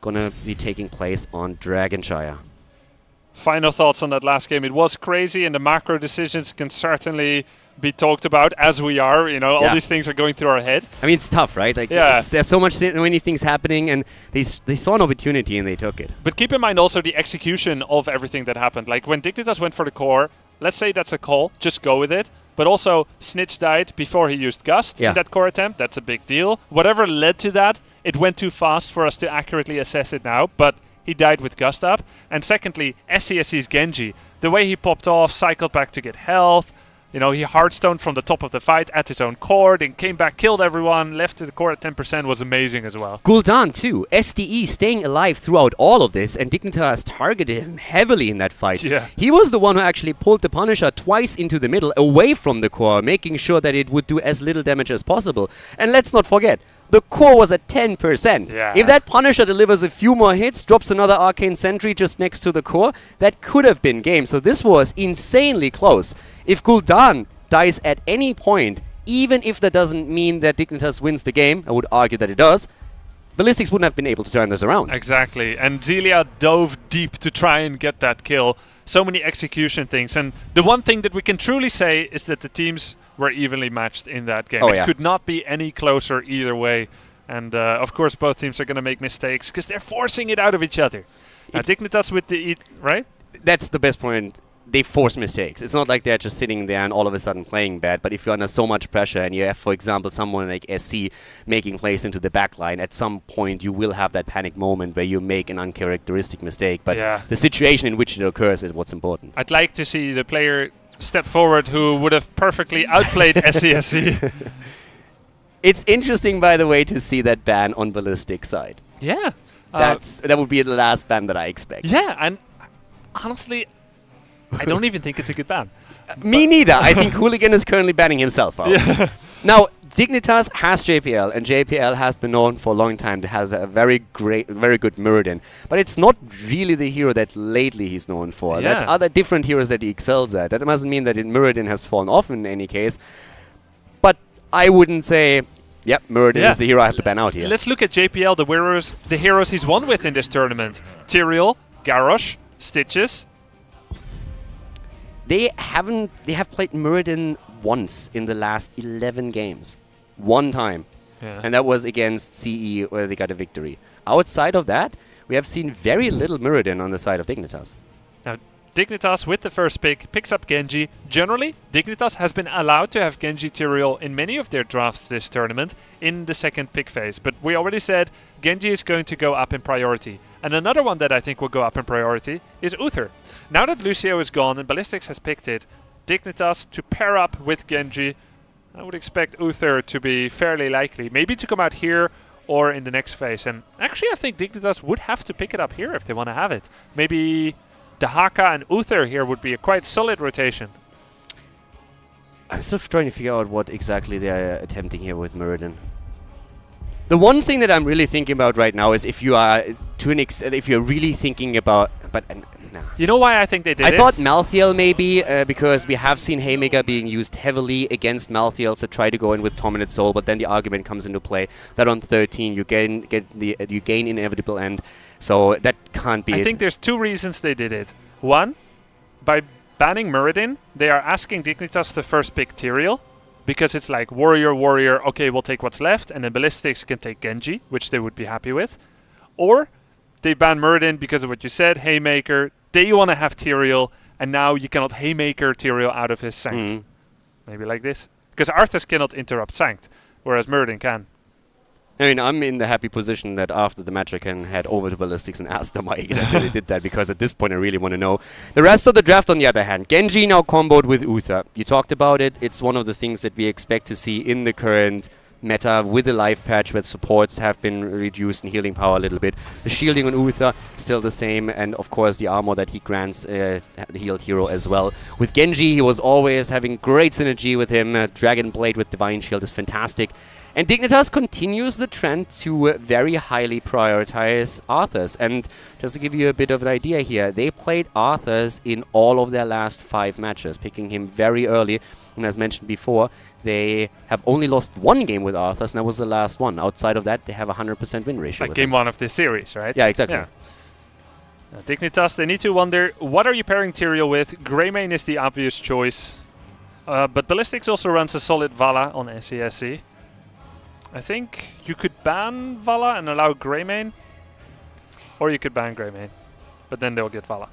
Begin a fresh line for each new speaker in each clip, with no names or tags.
gonna be taking place on Dragonshire.
Final thoughts on that last game. It was crazy, and the macro decisions can certainly be talked about as we are. You know, all these things are going through our head.
I mean, it's tough, right? Like, there's so many things happening, and they saw an opportunity and they took it.
But keep in mind also the execution of everything that happened. Like when Dignitas went for the core, let's say that's a call, just go with it. But also, Snitch died before he used Gust in that core attempt. That's a big deal. Whatever led to that, it went too fast for us to accurately assess it now. But he died with Gust up. And secondly, SCSC's Genji. The way he popped off, cycled back to get health. You know, he hardstoned from the top of the fight at his own core, then came back, killed everyone, left the core at 10%, was amazing as well.
Gul'dan too. SDE staying alive throughout all of this, and Dignitas targeted him heavily in that fight.
Yeah.
He was the one who actually pulled the Punisher twice into the middle, away from the core, making sure that it would do as little damage as possible. And let's not forget, the core was at 10%.
Yeah.
If that Punisher delivers a few more hits, drops another Arcane Sentry just next to the core, that could have been game. So this was insanely close. If Gul'dan dies at any point, even if that doesn't mean that Dignitas wins the game, I would argue that it does, Ballistics wouldn't have been able to turn this around.
Exactly. And Zelia dove deep to try and get that kill. So many execution things. And the one thing that we can truly say is that the teams were evenly matched in that game. It could not be any closer either way. And of course, both teams are going to make mistakes because they're forcing it out of each other. Now, Dignitas with the right?
That's the best point. They force mistakes. It's not like they're just sitting there and all of a sudden playing bad, but if you're under so much pressure and you have, for example, someone like SC making plays into the backline, at some point you will have that panic moment where you make an uncharacteristic mistake. But the situation in which it occurs is what's important.
I'd like to see the player step forward who would have perfectly outplayed SCSC.
It's interesting, by the way, to see that ban on Ballistics side.
Yeah.
That would be the last ban that I expect.
Yeah, and honestly, I don't even think it's a good ban.
Me neither. I think Hooligan is currently banning himself out.
Yeah.
Now, Dignitas has JPL, and JPL has been known for a long time to have a very good Muradin. But it's not really the hero that lately he's known for. That's other different heroes that he excels at. That doesn't mean that Muradin has fallen off in any case. But I wouldn't say, yep, Muradin is the hero I have to ban out here.
Let's look at JPL, the heroes he's won with in this tournament. Tyrael, Garrosh, Stitches.
They have played Muradin once in the last 11 games. One time. Yeah. And that was against CE where they got a victory. Outside of that, we have seen very little Muradin on the side of Dignitas.
Now, Dignitas with the first pick picks up Genji. Generally, Dignitas has been allowed to have Genji Tyrael in many of their drafts this tournament in the second pick phase. But we already said Genji is going to go up in priority. And another one that I think will go up in priority is Uther. Now that Lucio is gone and Ballistics has picked it, Dignitas to pair up with Genji, I would expect Uther to be fairly likely. Maybe to come out here or in the next phase. And actually, I think Dignitas would have to pick it up here if they want to have it. Maybe Dahaka and Uther here would be a quite solid rotation.
I'm still trying to figure out what exactly they're attempting here with Muradin. The one thing that I'm really thinking about right now is if you are if you're really thinking about, nah.
You know why I think they did it?
I thought Malthael maybe because we have seen Haymaker being used heavily against Malthaels that try to go in with Dominant Soul, but then the argument comes into play that on 13 you gain inevitable end, so that can't be.
I think there's two reasons they did it. One, by banning Muradin, they are asking Dignitas to first pick Tyrael. Because it's like warrior, warrior, okay, we'll take what's left, and then Ballistics can take Genji, which they would be happy with. Or they ban Muradin because of what you said, Haymaker, they want to have Tyrael, and now you cannot Haymaker Tyrael out of his Sanct. Maybe like this. Because Arthas cannot interrupt Sanct, whereas Muradin can.
I mean, I'm in the happy position that after the match I can head over to Ballistics and ask them why exactly they did that, because at this point I really want to know. The rest of the draft, on the other hand, Genji now comboed with Uther. You talked about it. It's one of the things that we expect to see in the current meta with the life patch where supports have been reduced in healing power a little bit. The shielding on Uther still the same, and of course the armor that he grants the healed hero as well. With Genji, he was always having great synergy with him. Dragon Blade with Divine Shield is fantastic. And Dignitas continues the trend to very highly prioritize Arthurs. And just to give you a bit of an idea here, they played Arthurs in all of their last 5 matches, picking him very early. And as mentioned before, they have only lost 1 game with Arthurs, and that was the last one. Outside of that, they have a 100% win ratio.
Like game 1 of this series, right?
Yeah, exactly.
Yeah. Dignitas, they need to wonder, what are you pairing Tyrael with? Greymane is the obvious choice. But Ballistics also runs a solid Vala on SCSC. I think you could ban Vala and allow Greymane. Or you could ban Greymane. But then they'll get Vala.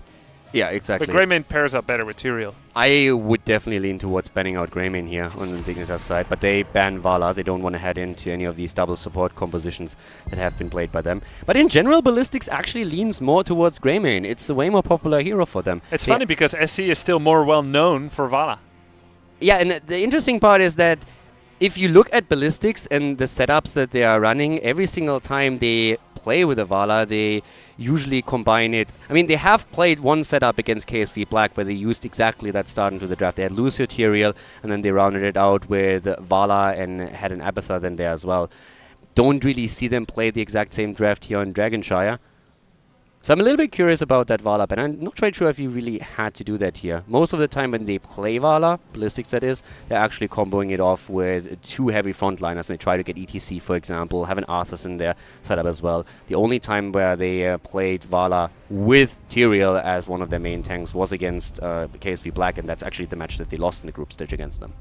Yeah, exactly.
But Greymane pairs up better with Tyrael.
I would definitely lean towards banning out Greymane here on the Dignitas side, but they ban Vala. They don't want to head into any of these double support compositions that have been played by them. But in general, Ballistics actually leans more towards Greymane. It's a way more popular hero for them.
It's funny because SC is still more well known for Vala.
Yeah, and the interesting part is that if you look at Ballistics and the setups that they are running, every single time they play with a Vala, they usually combine it. I mean, they have played one setup against KSV Black where they used exactly that start into the draft. They had Lucio Tyrael, and then they rounded it out with Vala and had an Abathur then there as well. Don't really see them play the exact same draft here on Dragonshire. So I'm a little bit curious about that Vala, but I'm not quite sure if you really had to do that here. Most of the time when they play Vala, Ballistics that is, they're actually comboing it off with 2 heavy frontliners, and they try to get ETC, for example, have an Arthurs in their setup as well. The only time where they played Vala with Tyrael as one of their main tanks was against KSV Black, and that's actually the match that they lost in the group stage against them.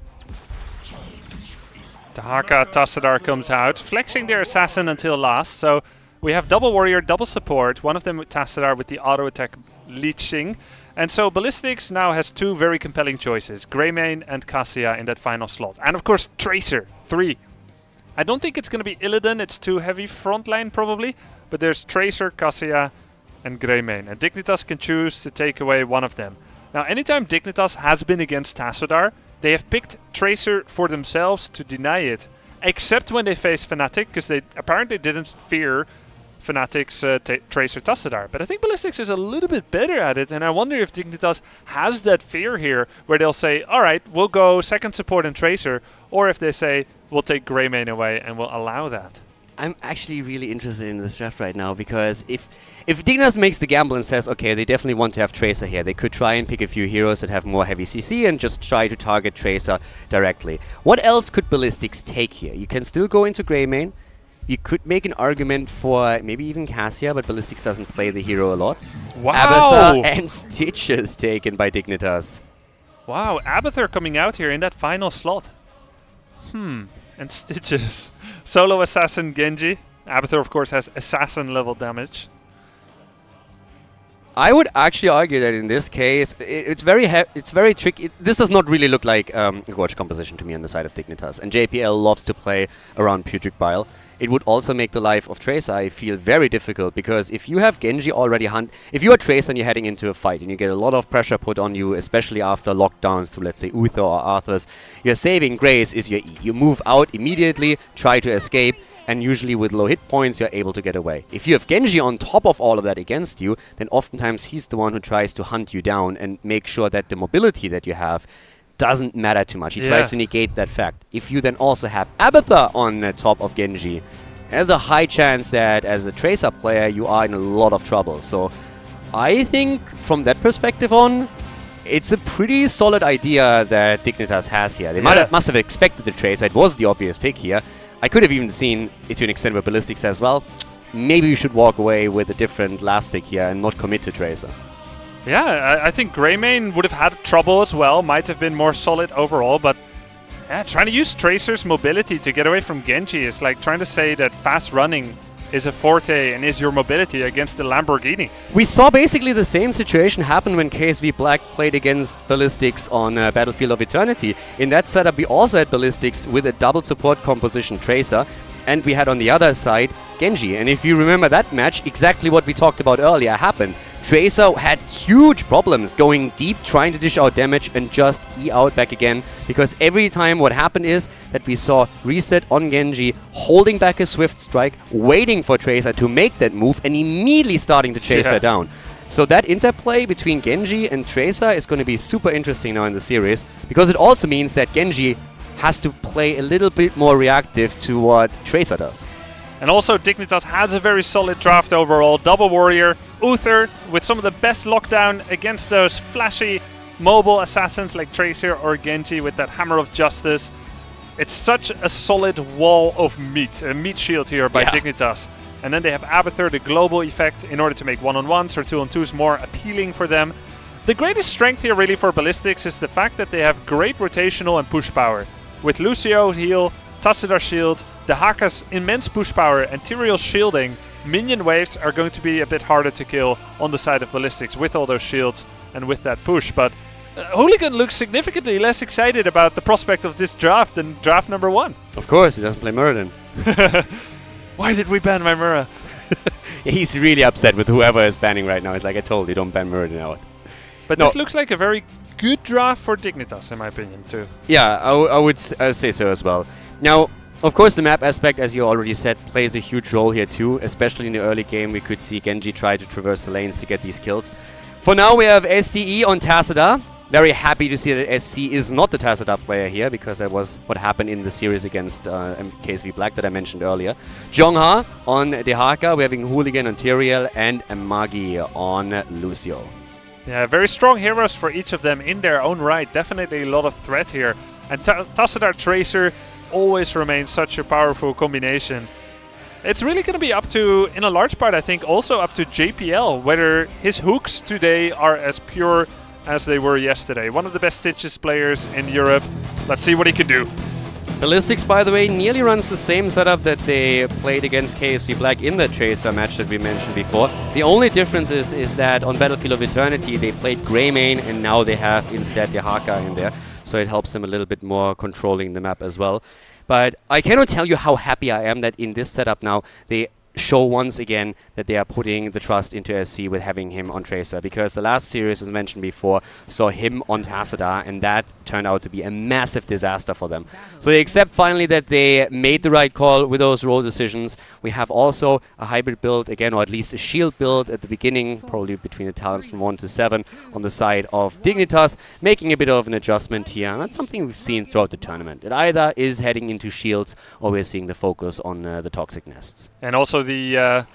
Dahaka Tassadar comes out, flexing their assassin until last, so we have double warrior, double support, one of them with Tassadar with the auto attack leeching. And so Ballistics now has 2 very compelling choices, Greymane and Cassia in that final slot. And of course Tracer, 3. I don't think it's going to be Illidan, it's too heavy frontline probably, but there's Tracer, Cassia and Greymane. And Dignitas can choose to take away one of them. Now anytime Dignitas has been against Tassadar, they have picked Tracer for themselves to deny it. Except when they face Fnatic, because they apparently didn't fear Fnatic's Tracer Tassadar. But I think Ballistics is a little bit better at it, and I wonder if Dignitas has that fear here, where they'll say, alright, we'll go second support and Tracer, or if they say, we'll take Greymane away and we'll allow that.
I'm actually really interested in this draft right now, because if Dignitas makes the gamble and says, okay, they definitely want to have Tracer here, they could try and pick a few heroes that have more heavy CC and just try to target Tracer directly. What else could Ballistics take here? You can still go into Greymane. You could make an argument for maybe even Cassia, but Ballistics doesn't play the hero a lot.
Wow!
Abathur and Stitches taken by Dignitas.
Wow, Abathur coming out here in that final slot. And Stitches. Solo Assassin Genji. Abathur, of course, has Assassin level damage.
I would actually argue that in this case, it's very tricky. This does not really look like a Gorge composition to me on the side of Dignitas. And JPL loves to play around Putrid Bile. It would also make the life of Tracer, I feel, very difficult, because if you have Genji already if you are Tracer and you're heading into a fight and you get a lot of pressure put on you, especially after lockdowns through, let's say, Uther or Arthurs, your saving grace is your E. You move out immediately, try to escape, and usually with low hit points you're able to get away. If you have Genji on top of all of that against you, then oftentimes he's the one who tries to hunt you down and make sure that the mobility that you have doesn't matter too much. He tries to negate that fact. If you then also have Abathur on the top of Genji, there's a high chance that as a Tracer player you are in a lot of trouble. So I think from that perspective on, it's a pretty solid idea that Dignitas has here. They must have expected the Tracer. It was the obvious pick here. I could have even seen it to an extent with Ballistics as well. Maybe we should walk away with a different last pick here and not commit to Tracer.
Yeah, I think Greymane would have had trouble as well, might have been more solid overall, but yeah, trying to use Tracer's mobility to get away from Genji is like trying to say that fast running is a forte and is your mobility against the Lamborghini. We
saw basically the same situation happen when KSV Black played against Ballistics on Battlefield of Eternity. In that setup we also had Ballistics with a double support composition Tracer, and we had on the other side Genji. And if you remember that match, exactly what we talked about earlier happened. Tracer had huge problems going deep, trying to dish out damage and just E out back again, because every time what happened is that we saw reset on Genji, holding back a swift strike, waiting for Tracer to make that move and immediately starting to chase her down. So that interplay between Genji and Tracer is going to be super interesting now in the series, because it also means that Genji has to play a little bit more reactive to what Tracer does.
And also Dignitas has a very solid draft overall. Double Warrior, Uther with some of the best lockdown against those flashy mobile assassins like Tracer or Genji with that Hammer of Justice. It's such a solid wall of meat, a meat shield here by Dignitas. And then they have Abathur, the global effect, in order to make one-on-ones or two-on-twos more appealing for them. The greatest strength here really for Ballistics is the fact that they have great rotational and push power. With Lucio's heal, Tassadar's shield, the Haka's immense push power, and Tyrael's shielding, minion waves are going to be a bit harder to kill on the side of Ballistics with all those shields and with that push. But Hooligan looks significantly less excited about the prospect of this draft than draft number 1.
Of course, he doesn't play Muradin.
Why did we ban my Mura?
He's really upset with whoever is banning right now. He's like, I told you, don't ban Muradin out.
But this looks like a very good draft for Dignitas, in my opinion, too.
Yeah, I would say so as well. Now, of course, the map aspect, as you already said, plays a huge role here too. Especially in the early game, we could see Genji try to traverse the lanes to get these kills. For now, we have SDE on Tassadar. Very happy to see that SC is not the Tassadar player here, because that was what happened in the series against KSV Black that I mentioned earlier. Jongha on Dehaka, we're having Hooligan on Tyrael, and Magi on Lucio.
Yeah, very strong heroes for each of them in their own right. Definitely a lot of threat here. And Tassadar Tracer always remains such a powerful combination. It's really going to be up to, in a large part I think, also up to JPL, whether his hooks today are as pure as they were yesterday. One of the best Stitches players in Europe. Let's see what he can do.
Ballistics, by the way, nearly runs the same setup that they played against KSV Black in the Tracer match that we mentioned before. The only difference is that on Battlefield of Eternity they played Greymane, and now they have instead Dehaka in there. So it helps them a little bit more controlling the map as well. But I cannot tell you how happy I am that in this setup now they show once again that they are putting the trust into SC with having him on Tracer, because the last series, as mentioned before, saw him on Tassadar, and that turned out to be a massive disaster for them. So they accept finally that they made the right call with those role decisions. We have also a hybrid build again, or at least a shield build at the beginning, probably between the talents from 1 to 7 on the side of Dignitas, making a bit of an adjustment here. And that's something we've seen throughout the tournament. It either is heading into shields, or we're seeing the focus on the toxic nests.
And also the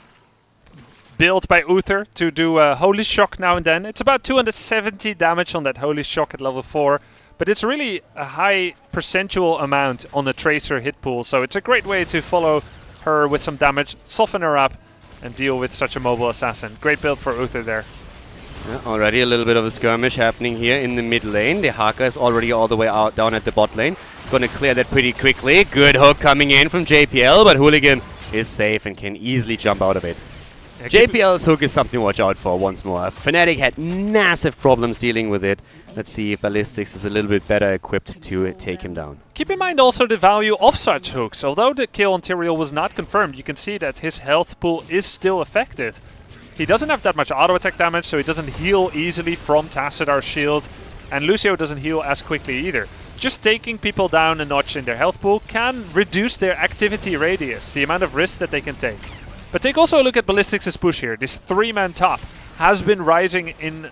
build by Uther to do Holy Shock now and then. It's about 270 damage on that Holy Shock at level 4, but it's really a high percentual amount on the Tracer hit pool, so it's a great way to follow her with some damage, soften her up, and deal with such a mobile assassin. Great build for Uther there.
Yeah, already a little bit of a skirmish happening here in the mid lane. The Haka is already all the way out down at the bot lane. It's going to clear that pretty quickly. Good hook coming in from JPL, but Hooligan is safe and can easily jump out of it. Yeah, JPL's hook is something to watch out for once more. Fnatic had massive problems dealing with it. Let's see if Ballistics is a little bit better equipped to take him down.
Keep in mind also the value of such hooks. Although the kill on Tyrael was not confirmed, you can see that his health pool is still affected. He doesn't have that much auto attack damage, so he doesn't heal easily from Tassadar's shield, and Lucio doesn't heal as quickly either. Just taking people down a notch in their health pool can reduce their activity radius, the amount of risk that they can take. But take also a look at Ballistics' push here. This 3-man top has been rising in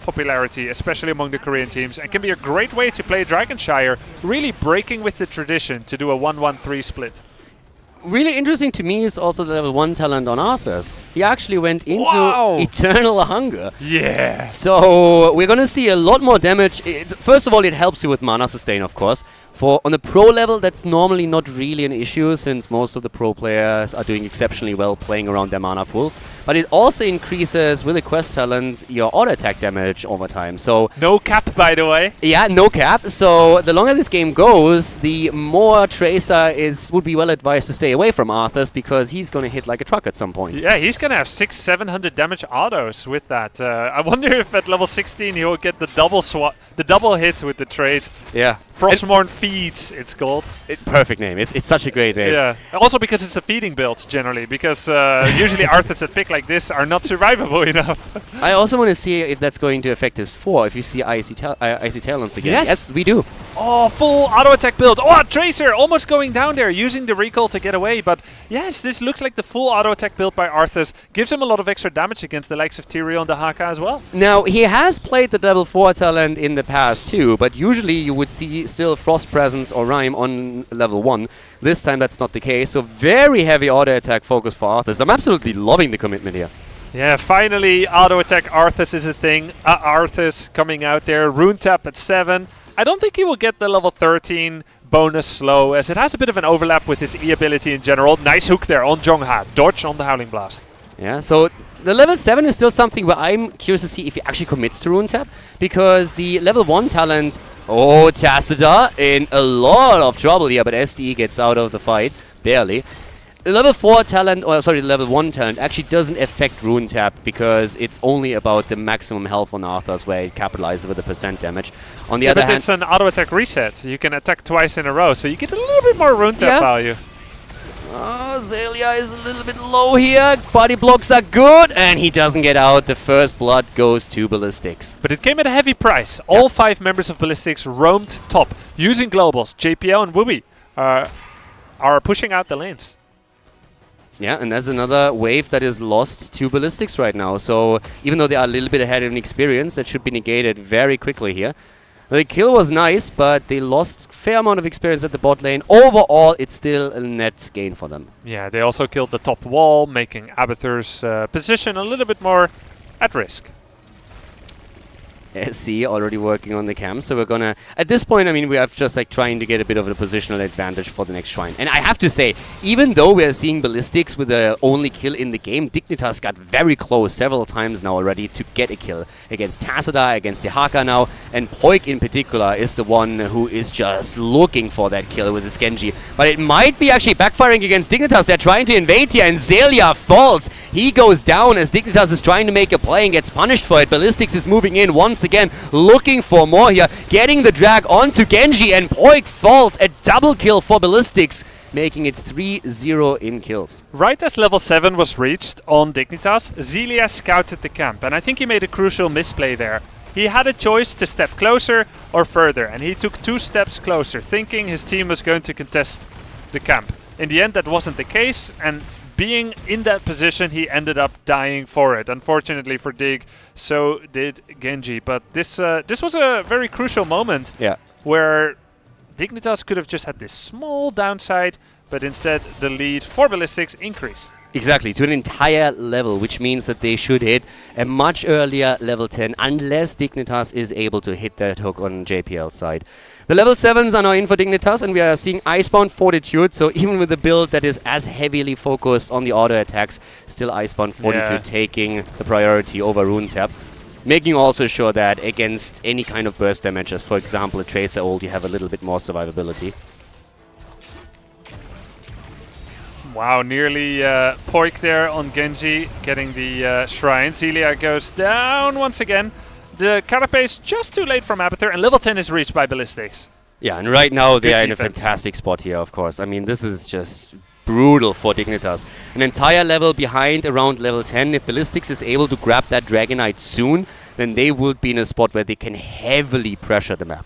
popularity, especially among the Korean teams, and can be a great way to play Dragonshire, really breaking with the tradition to do a 1-1-3 split.
Really interesting to me is also the level 1 talent on Arthur's. He actually went into Eternal Hunger.
Yeah.
So we're going to see a lot more damage. First of all, it helps you with mana sustain, of course. On the pro level, that's normally not really an issue, since most of the pro players are doing exceptionally well playing around their mana pools. But it also increases, with the quest talent, your auto attack damage over time. So
no cap, by the way.
Yeah, no cap. So the longer this game goes, the more Tracer would be well advised to stay away from Arthur's, because he's going to hit like a truck at some point.
Yeah, he's going to have 600-700 damage autos with that. I wonder if at level 16 he'll get the double hit with the trade.
Yeah.
Frostmourne feeds, it's called.
Perfect name. It's such a great name.
Yeah. Also because it's a feeding build, generally, because usually Arthurs that pick like this are not survivable enough.
I also want to see if that's going to affect his 4, if you see icy talents again.
Yes,
yes we do.
Oh, full auto attack build. Oh, Tracer almost going down there, using the recall to get away. But yes, this looks like the full auto attack build by Arthas. Gives him a lot of extra damage against the likes of Tyrael and the Haka as well.
Now, he has played the level 4 talent in the past too, but usually you would see still Frost Presence or Rhyme on level 1. This time that's not the case, so very heavy auto attack focus for Arthas. I'm absolutely loving the commitment here.
Yeah, finally auto attack Arthas is a thing. Arthas coming out there, rune tap at 7. I don't think he will get the level 13 bonus slow, as it has a bit of an overlap with his E ability in general. Nice hook there on Zhongha. Dodge on the Howling Blast.
Yeah, so the level 7 is still something where I'm curious to see if he actually commits to rune tap, because the level 1 talent, oh, Tacita in a lot of trouble here, but SDE gets out of the fight, barely. The level 4 talent, or sorry, the level 1 talent actually doesn't affect rune tap because it's only about the maximum health on Arthas where it capitalizes with the % damage. On the other hand,
it's an auto attack reset. You can attack twice in a row, so you get a little bit more rune tap value.
Oh, Zelia is a little bit low here. Body blocks are good, and he doesn't get out. The first blood goes to Ballistics.
But it came at a heavy price. All 5 members of Ballistics roamed top using globals. JPL and Wooby are pushing out the lanes.
Yeah, and that's another wave that is lost to Ballistics right now. So even though they are a little bit ahead in experience, that should be negated very quickly here. The kill was nice, but they lost a fair amount of experience at the bot lane. Overall, it's still a net gain for them.
Yeah, they also killed the top wall, making Abathur's position a little bit more at risk.
SC already working on the camp, so we're gonna, at this point, I mean, we are just like trying to get a bit of a positional advantage for the next shrine. And I have to say, even though we are seeing Ballistics with the only kill in the game, Dignitas got very close several times now already to get a kill against Tacita, against the Haka now, and Poik in particular is the one who is just looking for that kill with his Genji. But it might be actually backfiring against Dignitas. They're trying to invade here, and Zelia falls. He goes down as Dignitas is trying to make a play and gets punished for it. Ballistics is moving in once again, looking for more here, getting the drag onto Genji, and Poik falls. A double kill for Ballistics, making it 3-0 in kills.
Right as level 7 was reached on Dignitas, Zelia scouted the camp, and I think he made a crucial misplay there. He had a choice to step closer or further, and he took 2 steps closer, thinking his team was going to contest the camp. In the end, that wasn't the case, and being in that position, he ended up dying for it. Unfortunately for Dig, so did Genji. But this was a very crucial moment where Dignitas could have just had this small downside, but instead the lead for Ballistics increased.
Exactly, to an entire level, which means that they should hit a much earlier level 10, unless Dignitas is able to hit that hook on JPL's side. The level 7s are now in for Dignitas, and we are seeing Icebound Fortitude, so even with a build that is as heavily focused on the auto attacks, still Icebound Fortitude taking the priority over Rune Tap. Making also sure that against any kind of burst damages, for example a Tracer ult, you have a little bit more survivability.
Wow, nearly Poik there on Genji, getting the shrine. Zelia goes down once again. The carapace just too late from Abathur, and level 10 is reached by Ballistics.
Yeah, and right now they are in a fantastic spot here, of course. I mean, this is just brutal for Dignitas. An entire level behind around level 10. If Ballistics is able to grab that Dragonite soon, then they would be in a spot where they can heavily pressure the map.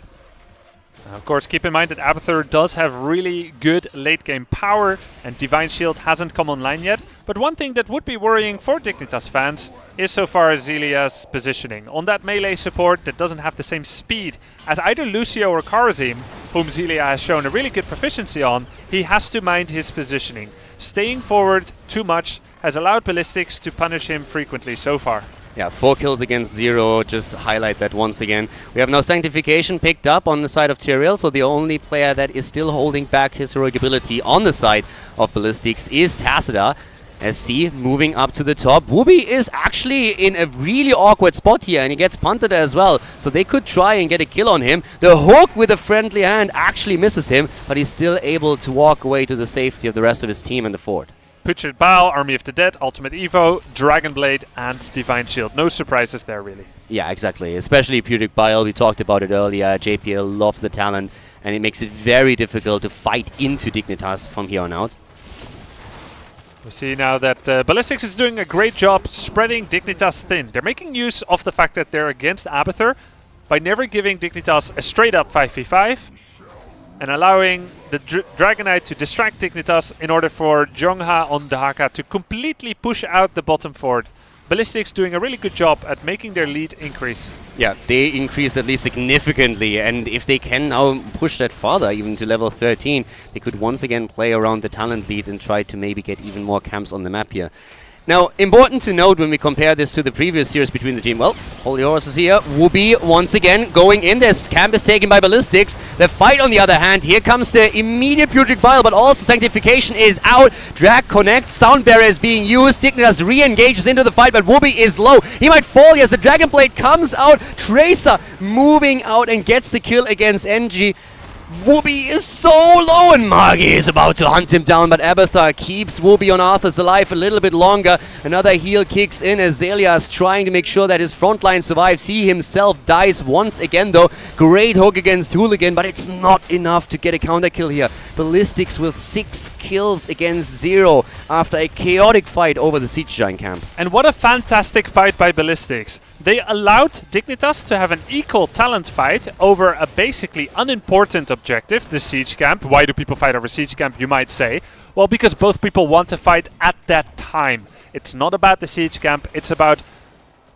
Of course, keep in mind that Abathur does have really good late-game power, and Divine Shield hasn't come online yet. But one thing that would be worrying for Dignitas fans is so far Zelia's positioning. On that melee support that doesn't have the same speed as either Lucio or Kharazim, whom Zelia has shown a really good proficiency on, he has to mind his positioning. Staying forward too much has allowed Ballistics to punish him frequently so far.
Yeah, 4 kills against 0, just highlight that once again. We have now Sanctification picked up on the side of Tyrael, so the only player that is still holding back his heroic ability on the side of Ballistics is Tacita. SC moving up to the top. Wooby is actually in a really awkward spot here, and he gets punted as well, so they could try and get a kill on him. The hook with a friendly hand actually misses him, but he's still able to walk away to the safety of the rest of his team in the fort.
Putrid Baal, Army of the Dead, Ultimate Evo, Dragon Blade, and Divine Shield. No surprises there, really.
Yeah, exactly. Especially Putrid Baal. We talked about it earlier. JPL loves the talent, and it makes it very difficult to fight into Dignitas from here on out.
We see now that Ballistics is doing a great job spreading Dignitas thin. They're making use of the fact that they're against Abathur, by never giving Dignitas a straight-up 5v5 and allowing the Dragonite to distract Dignitas in order for Jongha on Dahaka to completely push out the bottom fort. Ballistics doing a really good job at making their lead increase.
Yeah, they increase at least significantly, and if they can now push that farther, even to level 13, they could once again play around the talent lead and try to maybe get even more camps on the map here. Now, important to note when we compare this to the previous series between the team, well, Holy Horses here, Whoopi once again going in. This camp is taken by Ballistics. The fight, on the other hand, here comes the immediate Putrid Bile, but also Sanctification is out. Drag connects, Sound Barrier is being used. Dignitas re-engages into the fight, but Whoopi is low. He might fall as the Dragon Blade comes out. Tracer moving out and gets the kill against NG. Whoopi is so low, and Magi is about to hunt him down, but Abathar keeps Whoopi on Arthas alive a little bit longer. Another heal kicks in as Zelias trying to make sure that his front line survives. He himself dies once again, though. Great hook against Hooligan, but it's not enough to get a counter kill here. Ballistics with 6 kills against 0 after a chaotic fight over the Siege Giant camp.
And what a fantastic fight by Ballistics. They allowed Dignitas to have an equal talent fight over a basically unimportant objective, the Siege Camp. Why do people fight over Siege Camp, you might say? Well, because both people want to fight at that time. It's not about the Siege Camp, it's about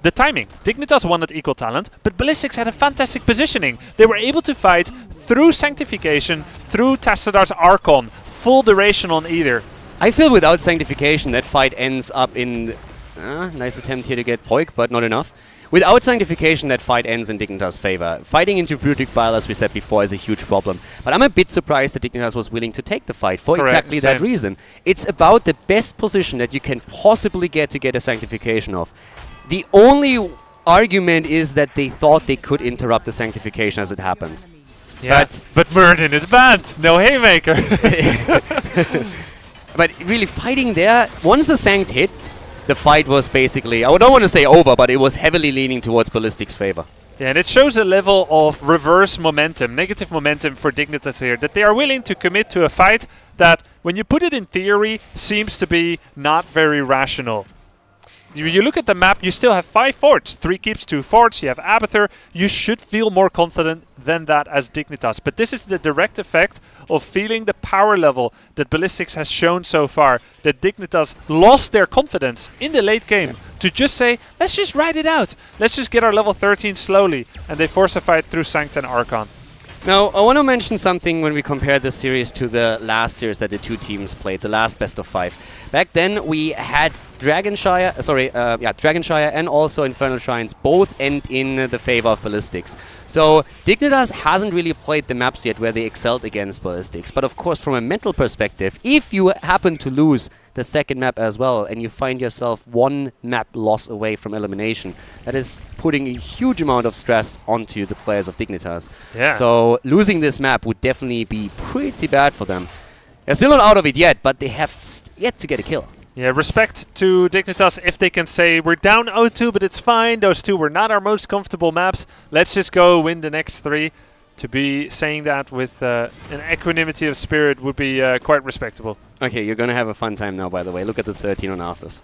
the timing. Dignitas wanted equal talent, but Ballistics had a fantastic positioning. They were able to fight through Sanctification, through Tassadar's Archon, full duration on either.
I feel without Sanctification that fight ends up in... nice attempt here to get Poik, but not enough. Without Sanctification, that fight ends in Dignitas' favor. Fighting into Putrid Bile, as we said before, is a huge problem. But I'm a bit surprised that Dignitas was willing to take the fight for exactly that reason. It's about the best position that you can possibly get to get a Sanctification off. The only argument is that they thought they could interrupt the Sanctification as it happens.
Yeah, but Murden is banned. No Haymaker.
But really, fighting there, once the Sanct hits, the fight was basically, I don't want to say over, but it was heavily leaning towards Ballistics' favor.
Yeah, and it shows a level of reverse momentum, negative momentum for Dignitas here, that they are willing to commit to a fight that, when you put it in theory, seems to be not very rational. You look at the map, you still have 5 forts, 3 keeps, 2 forts, you have Abathur. You should feel more confident than that as Dignitas. But this is the direct effect of feeling the power level that Ballistics has shown so far. That Dignitas lost their confidence in the late game to just say, let's just ride it out. Let's just get our level 13 slowly. And they force a fight through Sanct and Archon.
Now, I want to mention something when we compare this series to the last series that the two teams played, the last best of 5. Back then, we had Dragonshire and also Infernal Shrines both end in the favor of Ballistics. So, Dignitas hasn't really played the maps yet where they excelled against Ballistics. But of course, from a mental perspective, if you happen to lose the second map as well, and you find yourself 1 map loss away from elimination, that is putting a huge amount of stress onto the players of Dignitas.
Yeah.
So losing this map would definitely be pretty bad for them. They're still not out of it yet, but they have yet to get a kill.
Yeah, respect to Dignitas if they can say, we're down 0-2, but it's fine. Those 2 were not our most comfortable maps. Let's just go win the next 3. To be saying that with an equanimity of spirit would be quite respectable.
Okay, you're going to have a fun time now, by the way. Look at the 13 on Arthas.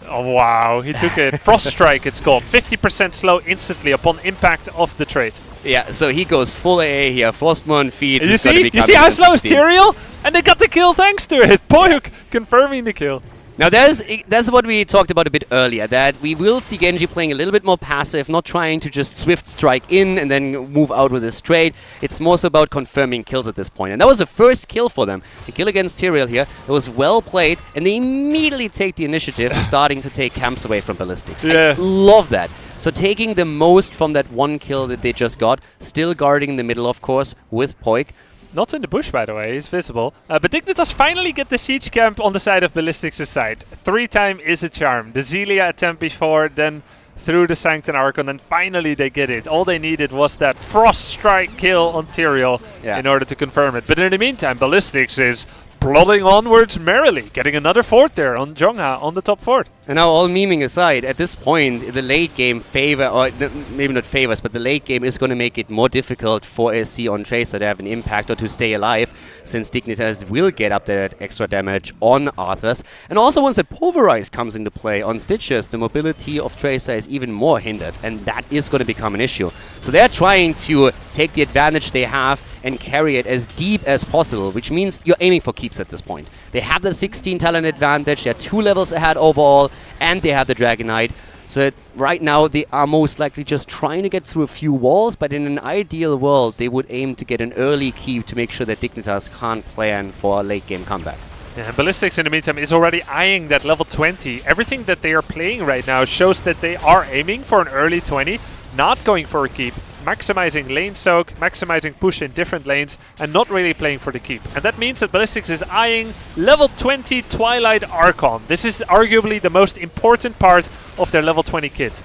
Oh, wow. He took it. Frost Strike, it's called. 50% slow instantly upon impact of the trait.
Yeah, so he goes full AA here. Frostmourne feeds.
You see how slow is Tyrael? And they got the kill thanks to it. Poyuk confirming the kill.
Now that's what we talked about a bit earlier, that we will see Genji playing a little bit more passive, not trying to just swift strike in and then move out with a straight. It's more so about confirming kills at this point. And that was the first kill for them. The kill against Tyrael here, it was well played, and they immediately take the initiative, starting to take camps away from Ballistics.
Yeah.
I love that. So taking the most from that 1 kill that they just got, still guarding the middle, of course, with Poik.
Not in the bush, by the way, he's visible. But Dignitas finally get the siege camp on the side of Ballistics' side. 3 time is a charm. The Zelia attempt before, then through the Sanct and Archon, and finally they get it. All they needed was that Frost Strike kill on Tyrael in order to confirm it. But in the meantime, Ballistics is plodding onwards merrily, getting another fort there on Jongha on the top fort.
And now, all memeing aside, at this point, the late game favor, or maybe not favors, but the late game is going to make it more difficult for SC on Tracer to have an impact or to stay alive, since Dignitas will get up that extra damage on Arthurs. And also, once the Pulverize comes into play on Stitches, the mobility of Tracer is even more hindered, and that is going to become an issue. So they're trying to take the advantage they have and carry it as deep as possible, which means you're aiming for keeps at this point. They have the 16 talent advantage, they're 2 levels ahead overall, and they have the Dragon Knight. So right now they are most likely just trying to get through a few walls, but in an ideal world they would aim to get an early keep to make sure that Dignitas can't plan for a late game comeback.
Yeah, and Ballistics in the meantime is already eyeing that level 20. Everything that they are playing right now shows that they are aiming for an early 20, not going for a keep, maximizing lane soak, maximizing push in different lanes, and not really playing for the keep. And that means that Ballistics is eyeing level 20 Twilight Archon. This is arguably the most important part of their level 20 kit.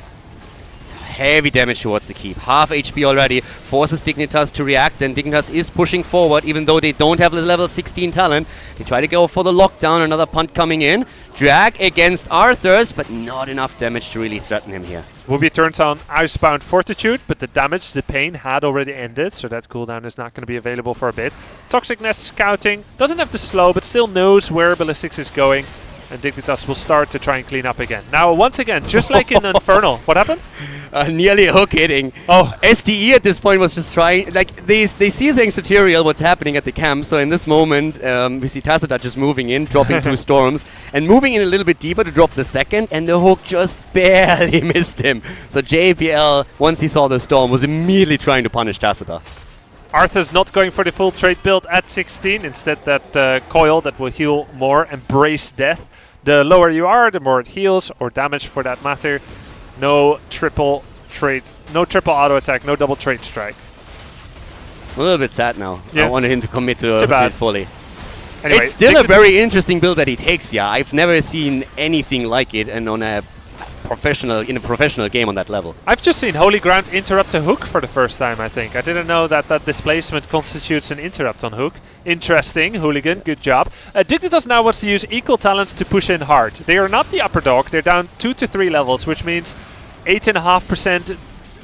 Heavy damage towards the keep. Half HP already forces Dignitas to react, and Dignitas is pushing forward even though they don't have the level 16 talent. They try to go for the lockdown, another punt coming in. Drag against Arthurs, but not enough damage to really threaten him here.
Wooby turns on Icebound Fortitude, but the damage, the pain had already ended, so that cooldown is not going to be available for a bit. Toxic Nest scouting, doesn't have the slow, but still knows where Ballistics is going. And Dignitas will start to try and clean up again. Now, once again, just like in Infernal. What happened?
Nearly a hook hitting.
Oh.
SDE at this point was just trying, like, they see things tutorial, what's happening at the camp. So in this moment, we see Tacita just moving in, dropping 2 storms, and moving in a little bit deeper to drop the second, and the hook just barely missed him. So JPL, once he saw the storm, was immediately trying to punish Tacita.
Arthur's not going for the full trade build at 16. Instead, that coil that will heal more and brace death. The lower you are, the more it heals, or damage for that matter. No triple trade, no triple auto attack, no double trade strike.
A little bit sad now.
Yeah.
I wanted him to commit to it fully.
Anyway,
it's still a very interesting build that he takes here. I've never seen anything like it, and on a professional game on that level.
I've just seen Holy Ground interrupt a hook for the first time, I think. I didn't know that that displacement constitutes an interrupt on hook. Interesting, Hooligan, good job. Dignitas now wants to use equal talents to push in hard. They are not the upper dog, they're down 2 to 3 levels, which means 8.5%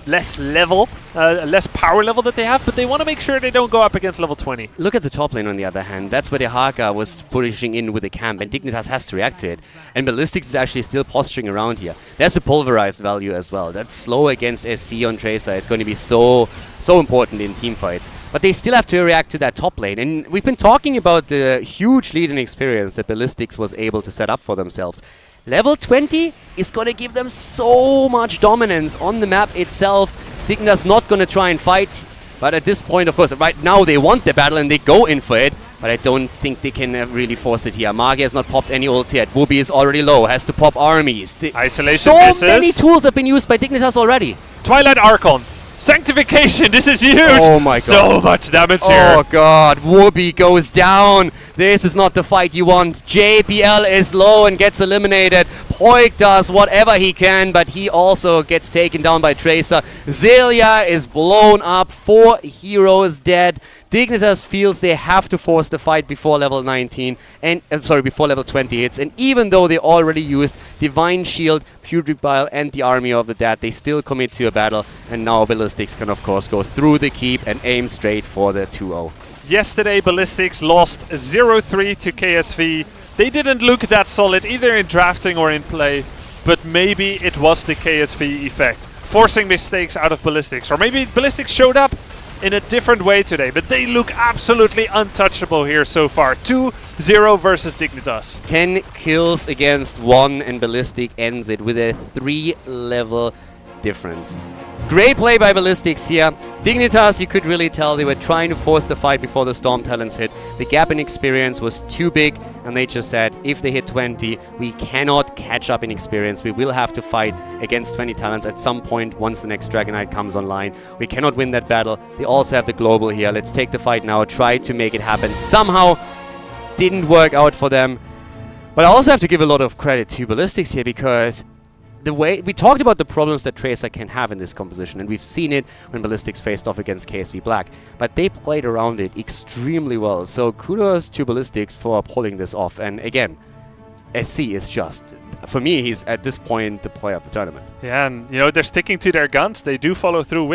less level, less power level that they have, but they want to make sure they don't go up against level 20.
Look at the top lane on the other hand. That's where the Haka was pushing in with the camp, and Dignitas has to react to it. And Ballistics is actually still posturing around here. There's a pulverized value as well. That slow against SC on Tracer is going to be so important in team fights. But they still have to react to that top lane. And we've been talking about the huge lead in experience that Ballistics was able to set up for themselves. Level 20 is going to give them so much dominance on the map itself. Dignitas not going to try and fight, but at this point, of course, right now they want the battle and they go in for it, but I don't think they can really force it here. Magi has not popped any ults yet. Wooby is already low, has to pop armies.
Isolation
so
misses.
Many tools have been used by Dignitas already.
Twilight Archon. Sanctification, this is huge!
Oh my god.
So much damage here.
Oh god, Wooby goes down. This is not the fight you want. JPL is low and gets eliminated. Poik does whatever he can, but he also gets taken down by Tracer. Zelia is blown up. 4 heroes dead. Dignitas feels they have to force the fight before level 19 and before level 20 hits. And even though they already used Divine Shield, Putrid and the Army of the Dead, they still commit to a battle. And now Ballistics can of course go through the keep and aim straight for the 2-0.
Yesterday Ballistics lost 0-3 to KSV. They didn't look that solid either in drafting or in play, but maybe it was the KSV effect, forcing mistakes out of Ballistics. Or maybe Ballistics showed up in a different way today, but they look absolutely untouchable here so far. 2-0 versus Dignitas.
10 kills against 1, and Ballistic ends it with a 3-level difference. Great play by Ballistics here. Dignitas, you could really tell they were trying to force the fight before the Storm Talents hit. The gap in experience was too big, and they just said, if they hit 20, we cannot catch up in experience. We will have to fight against 20 Talents at some point once the next Dragon Knight comes online. We cannot win that battle. They also have the global here. Let's take the fight now, try to make it happen. Somehow, didn't work out for them. But I also have to give a lot of credit to Ballistics here, because the way we talked about the problems that Tracer can have in this composition, and we've seen it when Ballistics faced off against KSV Black, but they played around it extremely well. So kudos to Ballistics for pulling this off. And again, SC is just, for me, he's at this point the player of the tournament.
Yeah, and you know, they're sticking to their guns. They do follow through with